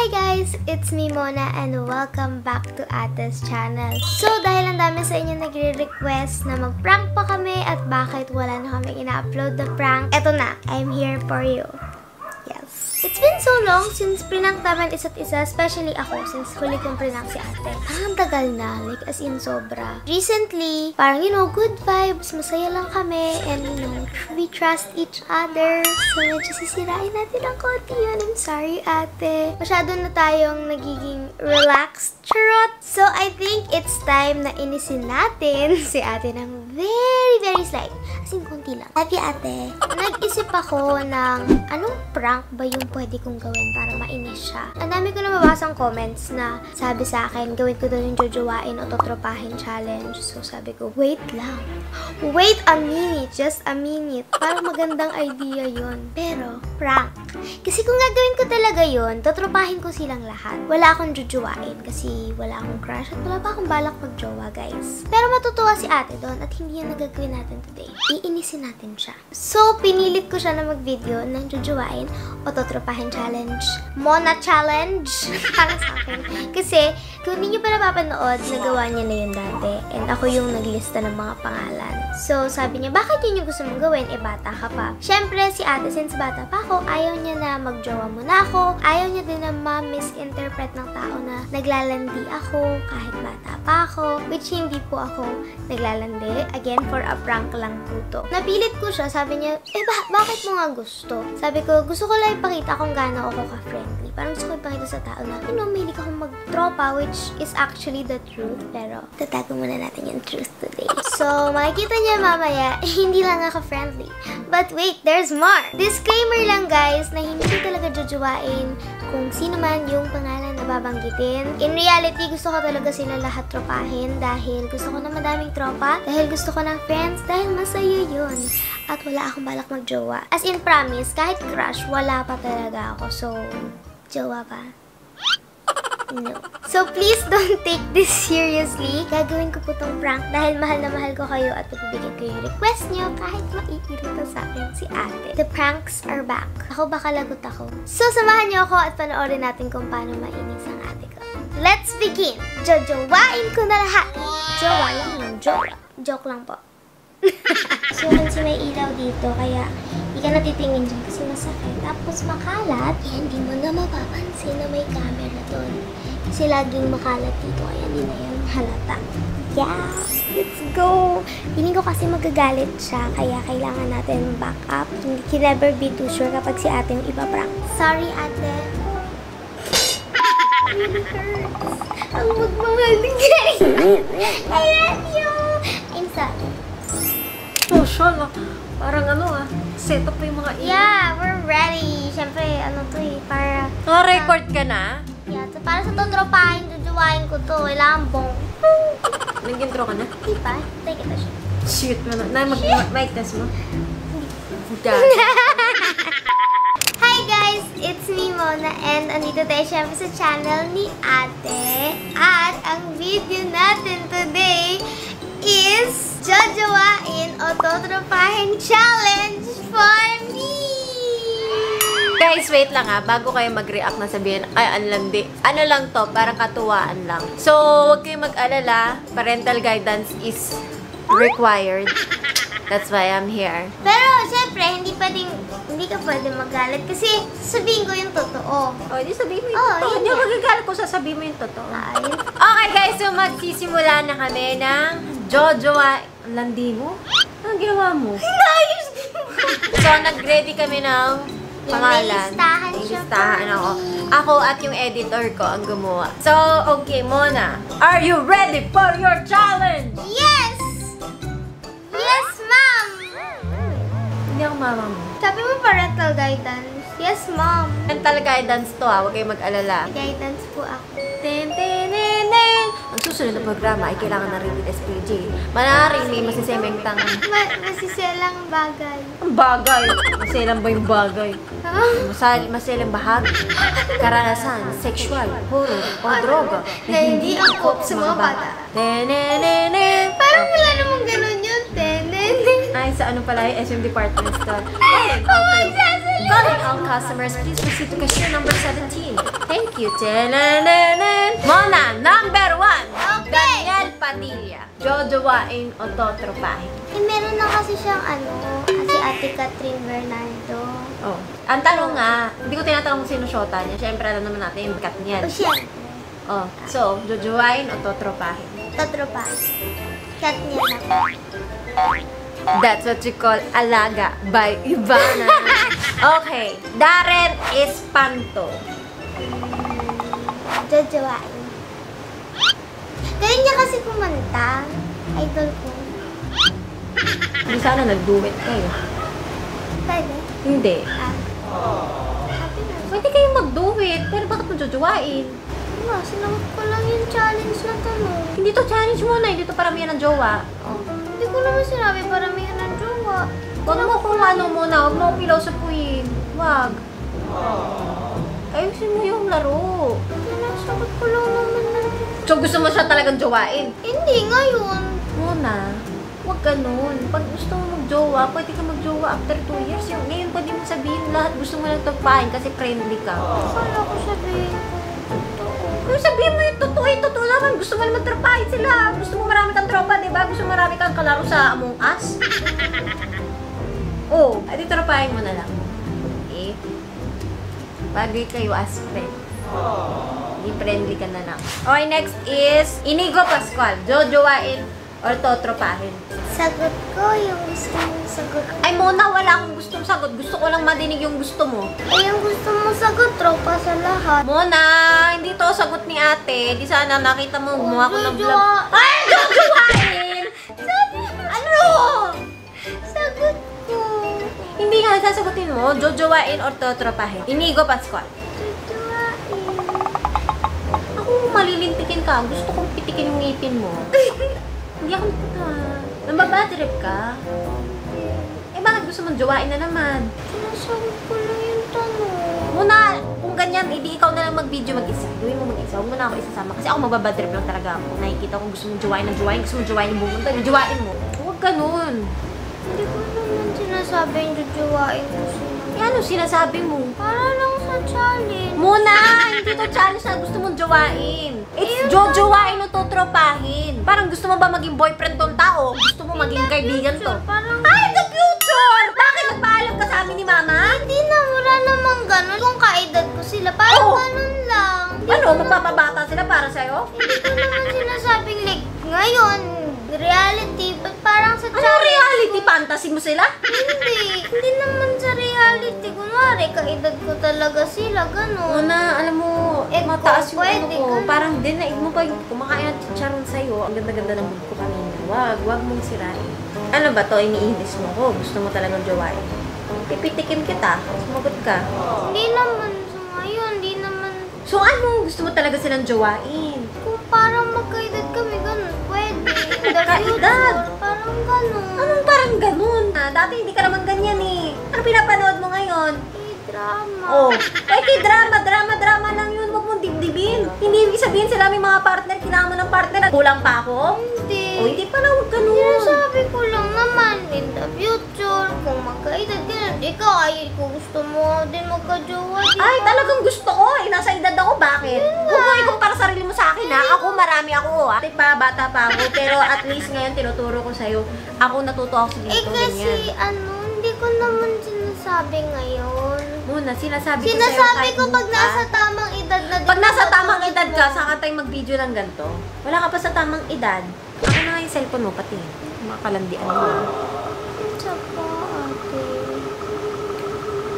Hi guys! It's me Mona and welcome back to Ate's channel. So dahil ang dami sa inyo nagre-request na mag-prank pa kami at bakit wala na kami ina-upload na prank, eto na, I'm here for you. Yes. It's been so long since prank naman isa't isa, especially ako since huli kong prank si ate. Ang tagal na, like as in sobra. Recently, parang good vibes, masaya lang kami, and we trust each other. So medyo sisirain natin ang konti yun. I'm sorry ate. Masyado na tayong nagiging relaxed. Charot! So I think it's time na inisin natin si ate ng very slight. As in, konti lang. Happy ate. Nag-isip ako ng anong prank ba yung pwede kong gawin para mainis siya. Ang dami ko na mabasang comments na sabi sa akin, gawin ko daw yung jojowain o totropahin challenge. So sabi ko, wait lang. Wait a minute. Just a minute. Parang magandang idea yun. Pero, prank. Kasi kung gagawin ko talaga yun, totropahin ko silang lahat. Wala akong jojowain kasi wala akong crush at wala pa akong balak magjowa, guys. Pero matutuwa si ate doon at hindi yan nagagawin natin today. Iinisin natin siya. So, pinilit ko siya na mag-video ng jojowain o totropahin challenge. Mona challenge! Para sa akin. Kasi, kung hindi nyo pa napapanood, nagawa niya na yun dati. And ako yung naglista ng mga pangalan. So, sabi niya, bakit yun yung gusto mong gawin? Eh, bata ka pa. Siyempre, si ate, since bata pa ako, ayaw niya na magjowa muna ako. Ayaw niya din na ma-misinterpret ng tao na naglalandi ako kahit bata pa ako. Which hindi po ako naglalandi. Again, for a prank lang po to. Napilit ko siya. Sabi niya, bakit mo nga gusto? Sabi ko, gusto ko lang ipakita kung gaano ako ka-friendly. Parang gusto ko ipakita sa tao na, mahilig akong magtropa, which is actually the truth. Pero, tatago muna natin yung truth today. So, makikita niya mamaya, hindi lang ako friendly. But wait, there's more! Disclaimer lang guys, na hindi talaga jojowain kung sino man yung pangalan na babanggitin. In reality, gusto ko talaga sila lahat tropahin dahil gusto ko na madaming tropa, dahil gusto ko ng friends, dahil masaya yun. At wala akong balak magjowa. As in promise, kahit crush, wala pa talaga ako. So, jowa pa? No. So, please don't take this seriously. Gagawin ko po tong prank dahil mahal na mahal ko kayo at pagbibigyan ko yung request nyo kahit maiirita sa akin si ate. The pranks are back. Ako baka lagot ako. So, samahan nyo ako at panoorin natin kung paano mainis ang ate ko. Let's begin! Jojowain ko na lahat! Jowa lang yun. Joke lang po. So, kasi may ilaw dito, kaya hindi ka natitingin dyan kasi masakit. Tapos makalat, hindi mo na mapapansin na may camera doon. Kasi laging makalat dito, kaya hindi na yan halata. Yeah! Let's go! Piling ko kasi magagalit siya, kaya kailangan natin back up. Hindi can never be too sure kapag si ate yung ipaprank. Sorry, ate. It hurts. Ang magmamalig. I love you! I'm sorry. Oh, Sean, parang set up yung mga Yeah, we're ready. Siyempre, para... record ka na? Yeah, so para sa totropahin, jujuwain ko to. Kailangan bong. Nag-intro ka na? Di ba? Take it siya. Shoot mo na. Mic test mo? Hi guys! It's me, Mona, and andito tayo siyempre sa channel ni ate. At ang video natin today is jojowain o totropahin challenge for me! Guys, wait lang bago kayo mag-react na sabihin, ay, anlandi. Ano lang to, parang katuwaan lang. So, huwag kayong mag-alala, parental guidance is required. That's why I'm here. Pero, syempre, hindi ka pwedeng magalit kasi sabihin ko yung totoo. Oh, hindi sabihin mo yung totoo. Hindi ako magagalit kung sasabihin mo yung totoo. Ayun. Okay guys, so magsisimula na kami ng jojowain. Landi mo? Anong ginawa mo? Inayos mo! So, nag-ready kami ng pangalan. May listahan ako. Ako at yung editor ko ang gumawa. So, okay, Mona. Are you ready for your challenge? Yes! Yes, ma'am! Hindi ako mama mo. Sabi mo parental guidance. Yes, ma'am. Parental guidance to huwag kayong mag-alala. Guidance po ako. Ang susunod na programa ay kailangan na rin with SPG. Manaring may masisemengtang... Masiselang bagay. Ang bagay? Maselang ba yung bagay? Maselang bahagi? Karanasan, sexual, horror, o droga na hindi angkop sa mga bata. Parang wala namang ganun yun. Ay, sa ano pala yung SM Department Store. Magsasalita Calling all customers, please proceed to cashier number 17. Thank you. Tanananan. Mona, number 1. Okay. Daniel Padilla. Jojowain o totropahin? Eh, meron na kasi siyang si Ate Catherine Bernardo. Oh. Ang tanong nga, hindi ko tinatanong kung sino shota niya. Siyempre, alam naman natin yung kat niya. O siya, Oh. So, jojowain o totropahin? tatropa. Cat niya na. That's what you call alaga by Ivana. Okay. Darren Espanto. Jojowain. Galing niya kasi kumanta. Idol ko. Hindi sana nag-duet kayo. Pwede? Hindi. Happy na. Pwede kayong mag-duet, pero bakit mo jojowain? Diba, sinagot ko lang yung challenge na tanong. Hindi to challenge muna, hindi to paramihan ng jowa. Oh. Hindi ko naman sinabi paramihan ng jowa. Huwag mo kung ano muna, huwag mo pilosopuin. Huwag. Ayusin mo yung laro. Sinasagot ko lang naman ng... So gusto mo siya talagang jowain? Hindi, ngayon. Muna, huwag ganun. Pag gusto mo mag-jowa, pwede ka mag-jowa after 2 years. Yung ngayon pwede mo sabihin lahat gusto mo lang tapahin kasi friendly ka. Akala ko sabihin ko. Totoo. Kung sabihin mo yung totoo naman. Gusto mo naman trapahin sila. Gusto mo marami kang tropa, di ba? Gusto mo marami kang kalaro sa Among Us. Oh, edi trapahin mo na lang. Okay? Bagay kayo as friends. Hindi friendly ka na lang. Okay, next is Inigo Pascual. Jojowain or totropahin? Sagot ko yung gusto mong sagot. Ay, Mona, wala akong gustong sagot. Gusto ko lang madinig yung gusto mo. Eh, yung gusto mong sagot, tropa sa lahat. Mona, hindi to sagot ni ate. Di sana nakita mo, gumawa ko ng vlog. Jojowa- Ay, jojowain! Ano? Sagot ko. Hindi nga, sasagutin mo. Jojowain or totropahin? Inigo Pascual. Jojowain. Ako, malilintikin ka. Gusto kong pitikin yung ngipin mo. Hindi ako nambabadrip ka. Eh, bakit gusto mong jowain na naman? Sinasagot ko lang yung tanong. Muna, kung ganyan, hindi ikaw na lang mag-video mag-isa. Gawin mo mag-isa. Huwag mo na ako isasama. Kasi ako mababadrip lang talaga ako. Nakikita ko gusto mong jowain ng jowain. Gusto mong jowain yung bumunta. Jowain mo. Huwag ganun. Hindi ko naman sinasabi yung jojowain ko sila. Eh, ano sinasabi mo? Para lang sa challenge. Muna, hindi to challenge na gusto mong jowain. It's jojowain o totropahin. Parang gusto mo ba maging boyfriend tong tao? Gusto mo maging kaibigan to? Parang... Ay, the future! Bakit nagpaalam ka sa amin ni Mama? Hindi na, wala namang ganun. Kung kaedad ko sila, parang Oo. ganun lang. Ano, magpapabata sila para sa'yo? Hindi ko naman sinasabing like, ngayon, reality, but parang sa Ano challenge reality? ko- Fantasy mo sila? Hindi naman sa reality. Kunwari, kaedad ko talaga sila, ganun. Muna, alam mo, Eh, mataas yung ano pwede ko. ka. Parang dinaig mo pa yung kumakain at chicharon sa'yo. Ang ganda-ganda ng mood ko kanina. Wag mong sirain. Ano ba to? Iniinis mo ko. Gusto mo talagang jowain. Pipitikin kita. Sumagot ka. Hindi naman sa ngayon, hindi naman. So ano? Gusto mo talaga silang jowain? Kung parang magkaedad kami, ganun, pwede. In the Magkaedad? future, parang ganun. Anong parang ganun? Dati hindi ka naman ganyan eh. Ano pinapanood mo ngayon? Drama. Oh, kay drama lang yun. Huwag mong dibdibin. Hindi ibig sabihin sila may mga partner, kailangan mo ng partner. Kulang pa ako? Hindi. O, hindi pa na, huwag ganun. Sinasabi ko lang naman, in the future, kung magkaedad ganun, ikaw ay kung gusto mo din magka-jowa, di Ay, ba? talagang gusto ko. Eh, nasa edad ako. Bakit? Huwag mo ikumpara sarili mo sa akin, ha? Ako, marami ako, ha? Bata pa ako. Pero at least ngayon, tinuturo ko sa'yo. Ako, natuto ako sa Eh dito, kasi, ganyan. hindi ko naman sinasabi ngayon. Muna, sinasabi ko sa'yo Sinasabi kahit ko pag bukas. nasa tamang edad na din. Pag nasa ako tamang edad ka, mo. saka tayo mag-video ng ganito. Wala ka pa sa tamang edad. Ako na nga yung cellphone mo, pati. Makalandian mo. Isa pa, ate.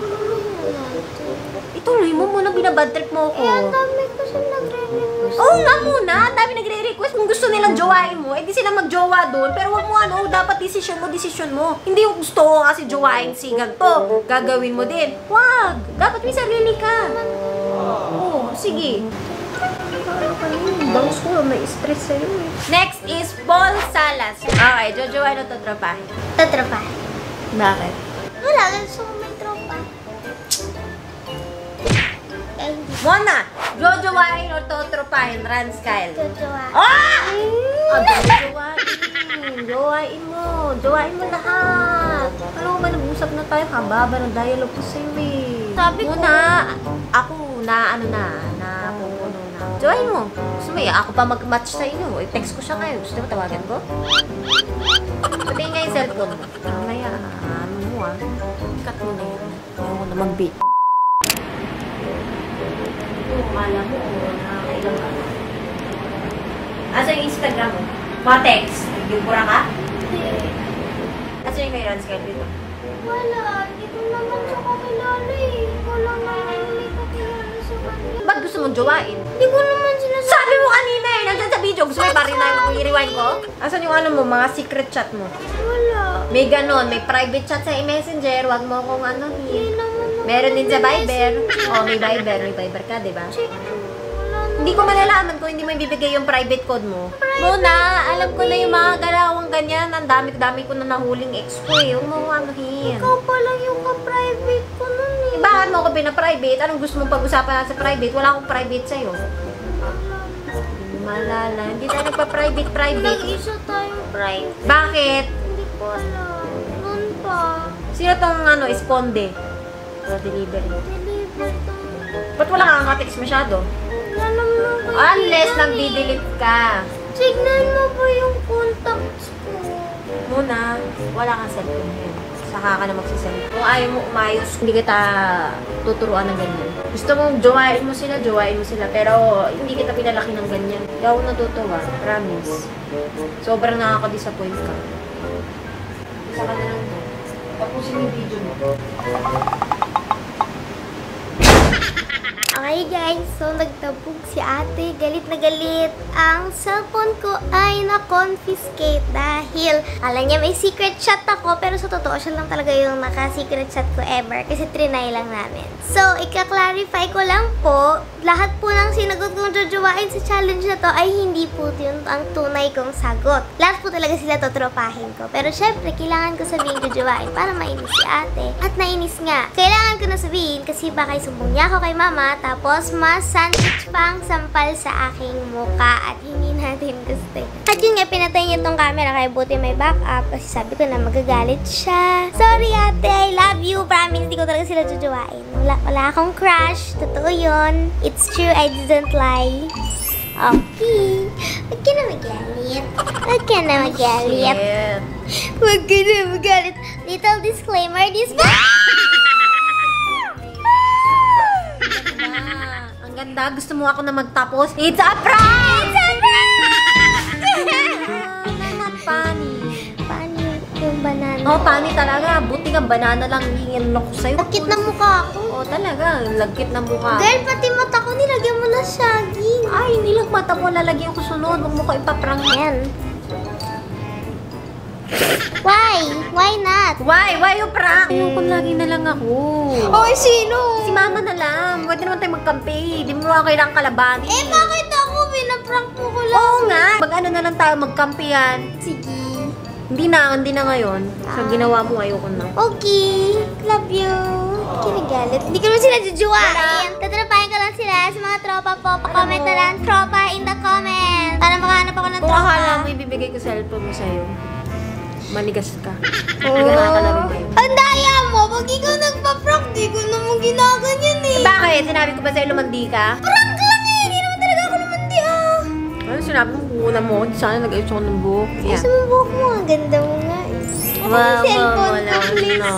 Ano yan, ate? Ituloy mo muna, binabad trip mo ko. Eh, ang dami kasi nagre-request. Oo nga muna, ang dami nagre-request kung gusto nilang jowain mo, eh di sila mag-jowa doon. Pero wag mo ano, dapat desisyon mo. Hindi yung gusto ko kasi jowain si ganito. Gagawin mo din. Wag! Dapat may sarili ka. Oo, sige. Bangs ko, may stress sa'yo eh. Next is Paul Salas. Okay, jojowain o totropahin? Tatrapa. Bakit? Wala, gusto ko may tropa. Eh, hindi. Mona, jojowain o totropahin? Rans Kyle. Jojowa. Ah! Jowain. Jowain mo. Jowain mo lahat. Alam mo ba, nag-usap na tayo, haba ng dialogue ko sa'yo eh. Sabi ko. Ako napupuno na. Join mo. Gusto mo ako pa mag-match sa inyo. I-text ko siya ngayon. Gusto mo tawagan ko? Sabihin nga yung cellphone mo. Mamaya, ano mo cut mo na yun. Ayaw ko na mag-beat. Kala mo, nakakailang ka. Asa yung Instagram mo? Mga text. Nagbibura ka? Hindi. Asa yung kay Rans dito? Wala. Hindi ko naman siya kakilala eh. Wala naman may kakilala sa kanya. Ba't gusto mong jowain? Hindi ko naman sinasabi. Sabi mo kanina eh! Nandyan sa video. Gusto mo yung parin na yung i-rewind ko? Asan yung ano mo? Mga secret chat mo? Wala. May ganon. May private chat sa messenger. Huwag mo akong ano Hindi naman ako Meron din sa Viber. messenger. Oh, may Viber. May Viber ka, di ba? Check. Wala naman. Hindi ko malalaman kung hindi mo ibibigay yung private code mo. Muna, alam ko na yung mga galawang ganyan. Ang dami ko na nahuling ex ko eh. Huwag mo anuhin. Ikaw pa lang yung ka-private ko nun eh. Bakit mo ako pina-private? Anong gusto mong pag-usapan sa private? Wala akong private sa'yo. Malala. Hindi tayo nagpa-private. Nag-isa tayong private. Bakit? Hindi ko alam. Noon pa. Sino tong esponde? Or delivery. Deliver tong... Ba't wala kang text masyado? Wala naman kayo. Unless yan nag-delete ka. Tignan mo ba yung contacts ko? Muna, wala kang cellphone ngayon. Saka ka na magsisend. Kung ayaw mo umayos, hindi kita tuturuan ng ganyan. Gusto mong jowain mo sila. Pero hindi kita pinalaki ng ganyan. Hindi ako natutuwa. Promise. Sobrang nakaka-disappoint ka. Isa ka na lang mo. Tapusin yung video mo. Okay guys, so nagtabog si ate. Galit na galit. Ang cellphone ko ay na-confiscate dahil alam niya may secret chat ako pero sa totoo siya lang talaga yung naka-secret chat ko ever kasi trinay lang namin. So, ika-clarify ko lang po, lahat po ng sinagot kong jojowain sa challenge na to ay hindi po yun ang tunay kong sagot. Lahat po talaga sila totropahin ko. Pero syempre, kailangan ko sabihin jojowain para mainis si ate. At nainis nga. Kailangan ko na sabihin kasi baka isumbong niya ako kay mama tapos mas sandwich pang sampal sa aking muka at hindi natin gusto. At yun nga, pinatay niya tong camera kaya buti may backup kasi sabi ko na magagalit siya. Sorry ate, I love you. Promise, hindi ko talaga sila jojowain. Wala akong crush. Totoo yun. It's true, I didn't lie. Okay. Huwag ka na magalit. Huwag ka na magalit. Shit. Huwag ka na magalit. Little disclaimer, this Ang ganda. Gusto mo ako na magtapos? It's a prank! It's a prank! Not funny. Paano yung banana? Oh, funny talaga. Buti nga banana lang hingin ko sa'yo. Sakit na mukha ako. Oh, talaga. Lagkit ng mukha. Girl, pati mata ko nilagyan mo na saging. Ay, hindi lang mata mo. Lalagyan ko sunod. Huwag mo ko ipaprank. Ayan. Why? Why not? Why? Why you prank? Ayun kung lagi na lang ako. Oy, sino? Si mama na lang. Pwede naman tayo magkampi. Di mo ako kailangang kalabanin. Eh, bakit ako? Pinaprank mo ko lang. Oo nga. Mag-ano na lang tayo. Magkampihan. Sige. Hindi na ngayon. Sa ginawa mo, ayoko na. Okay. Love you. Kinagalit. Hindi ko naman sila jujuwain. Tatrapahin ko lang sila sa mga tropa po. Pa-comment na lang tropa in the comment. Para makahanap ako ng Kung tropa. akala mo, ibibigay ko cellphone mo sa'yo. Manigas ka. Oh. Hindi ka nakakalaro ngayon. Ang daya mo. Pag ikaw nagpa-prank, di ko naman ginaganyan eh. Bakit? Sinabi ko ba sa'yo lumandi ka? Prank lang eh. Hindi naman talaga ako lumandi ah. Ano sinabi mo? Buo na mo. Sana nag-ayos ako ng buhok. Gusto mo buhok mo? Ang ganda mo nga eh. Wow, Cellphone wala. ko, please. No.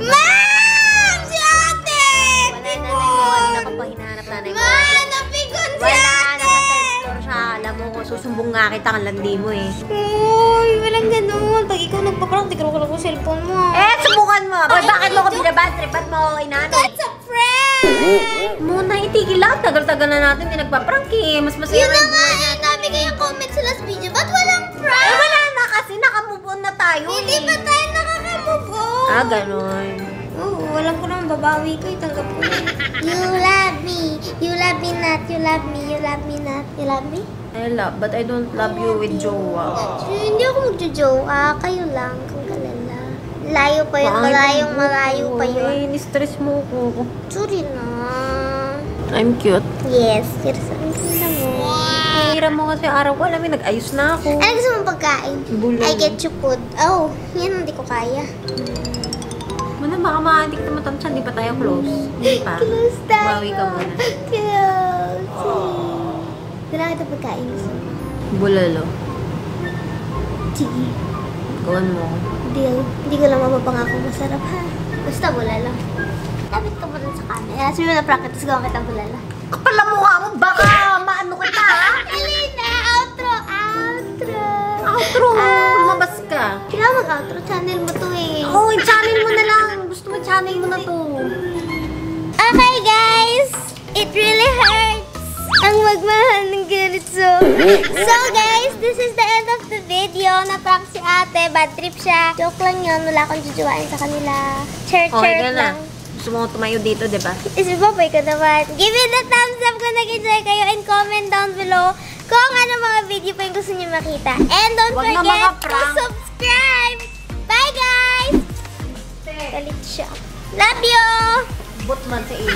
Ma'am! Si ate! Wala na lang. Wala na pa hinahanap nanay ko. Ma'am! Napikon si Wala na. ate! Nasa third floor siya. Alam mo, susumbong nga kita ang landi mo eh. Uy, walang ganun. Pag ikaw nagpa-prank, di ko lang yung cellphone mo. Eh, subukan mo. Boy, bakit mo ko binabad trip? Ba't mo ako inano? That's a prank! Muna, itigil lang. Tagal-tagal na natin hindi nagpa-prank eh. Mas masaya Yun na yung nga buhay eh. natin. Dami kayong comment sa last video. Ba't walang Eh, prank? wala na kasi. Nakamove on na tayo Hindi eh. ba tayo nakaka-move on? Ah, ganun. Oo, walang ko naman babawi ko. Itanggap ko na. You love me. You love me not. You love me. You love me not. You love me? I love, but I don't love you with jowa. Hindi ako magjo-joke. Kayo lang. Kung kalala. Layo pa yun. Malayo pa yun. Ay, ni-stress mo ko. Sorry na. I'm cute. Yes. You're so ganda mo. Hey, Sinira mo kasi araw ko. Alam mo, nag-ayos na ako. Ano gusto mong pagkain? Bulalo. I get you food. Oh, yan hindi ko kaya. Muna, baka hindi kita matamsan. Di pa tayo close. Hindi pa. Close tayo. Bawi ka muna. Close. Wala kita pagkain. Bulalo. Sige. Gawin mo. Deal. Hindi ko lang mapapangako masarap ha. Basta bulalo. Lapit ka mo dun sa camera. Sabi mo na prank, tapos gawin kita bulalo. Kapal na mukha mo. Baka maano kita, ha? Elena, outro, outro. Outro. Lumabas ka. Kailangan mag-outro. Channel mo to eh. Oh, channel mo na lang. Gusto mo channel mo na to. Okay guys, it really hurts ang magmahal ng ganito. So guys, this is the end of the video. Na-prank si ate, bad trip siya. Joke lang yun, wala akong jujuwain sa kanila. Okay Church ka na. lang. Gusto mo tumayo dito, di ba? Isipapoy ko naman. Give it a thumbs up kung nag-enjoy kayo and comment down below kung ano mga video pa yung gusto niyo makita. And don't Wag na forget mga to prank. subscribe. Bye guys! Galit siya. Love you! Bot man sa iyo.